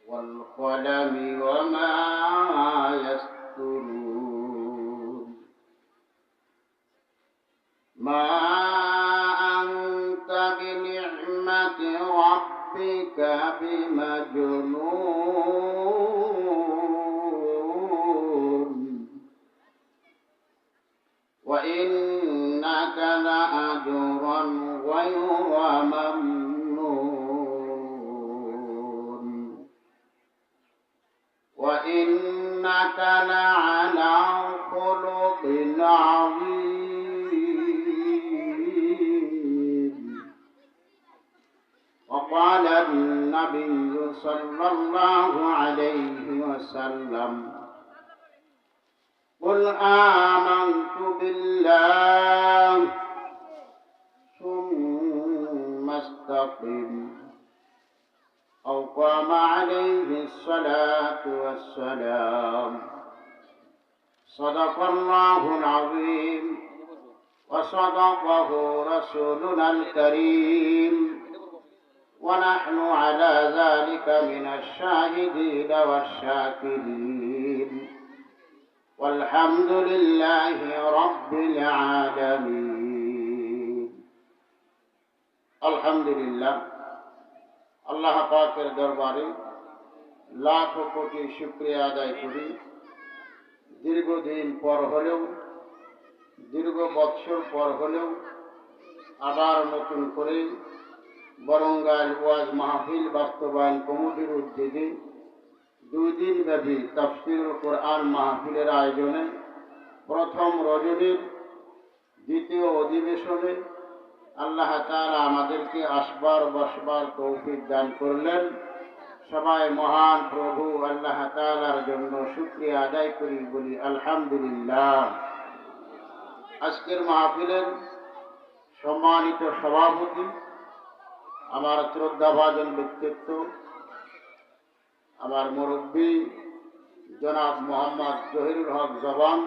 والقلم وما يسطرون ما أنت بنعمة ربك بمجنون وإنك لأجرا غير ممنون وإنك لعلى خلق عظيم وقال النبي صلى الله عليه وسلم قل آمنت بالله ثم استقم أو قام عليه الصلاة والسلام صدق الله العظيم وصدقه رسولنا الكريم ونحن على ذلك من الشاهدين والشاكرين والحمد لله رب العالمين الحمد لله আল্লাহ পাকের দরবারে লাখ কোটি শুকরিয়া আদায় করি। দীর্ঘদিন পর হলেও, দীর্ঘ বৎসর পর হলেও আবার নতুন করে বরঙ্গাইল ওয়াজ মাহফিল বাস্তবায়ন কমিটির উদ্যোগে 2 দিন ব্যাপী তাফসীরুল কোরআন মাহফিলের আয়োজনে প্রথম রজনীর দ্বিতীয় অধিবেশনে আল্লাহ তাআলা আমাদেরকে আসবার বসবার তৌফিক দান করলেন। সবাই মহান প্রভু আল্লাহ তাআলার জন্য শুকরিয়া আদায় করি, বলি আলহামদুলিল্লাহ। আজকের মাহফিলের সম্মানিত সভাপতি, আমার শ্রদ্ধাভাজন ব্যক্তিত্ব, আমার মুরব্বী জনাব মোহাম্মদ জহিরুল হক জবান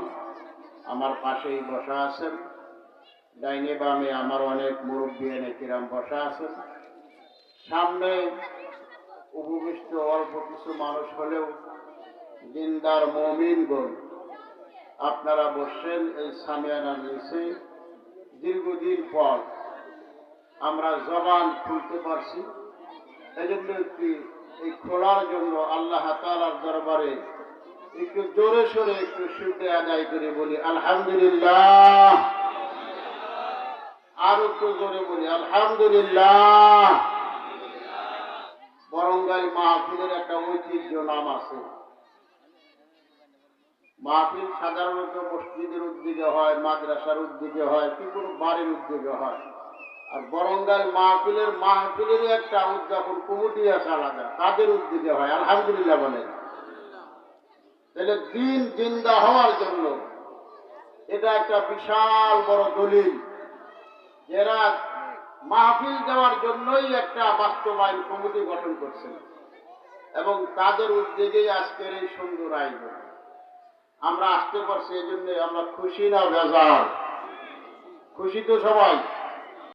আমার পাশেই বসা আছেন। ডাইনে বামে আমার অনেক মুরব্বী কিরাম বসা আছেন। সামনে উপবিষ্ট অল্প কিছু মানুষ হলেও জিন্দার মুমিনগণ আপনারা বসছেন এই সামিয়ানার নিচে। দীর্ঘদিন পর আমরা জবান খুলতে পারছি, এজন্য এই খোলার জন্য আল্লাহ তাআলার দরবারে একটু জোরে সোরে একটু শুকরিয়া আদায় করে বলি আলহামদুলিল্লাহ। আর একটু জোরে বলি আলহামদুলিল্লাহ। বরঙ্গাইল মাহফিলের একটা ঐতিহ্য নাম আছে। মাহফিল সাধারণত মসজিদের উদ্যোগে হয়, মাদ্রাসার উদ্যোগে হয়, কি কোনো বাড়ির উদ্যোগে হয়। আর বরঙ্গাইল মাহফিলের একটা উদযাপন কমিটি আছে আলাদা, তাদের উদ্যোগে হয়। আলহামদুলিল্লাহ বলেন। তাহলে দিন জিন্দা হওয়ার জন্য এটা একটা বিশাল বড় দলিল। এরা মাহফিল দেওয়ার জন্যই একটা বাস্তবায়ন কমিটি গঠন করছেন এবং তাদের উদ্যোগেই আজকের এই সুন্দর আয়োজন। আমরা আসতে পারছি, এই জন্য আমরা খুশি না বেজার? খুশি তো সবাই?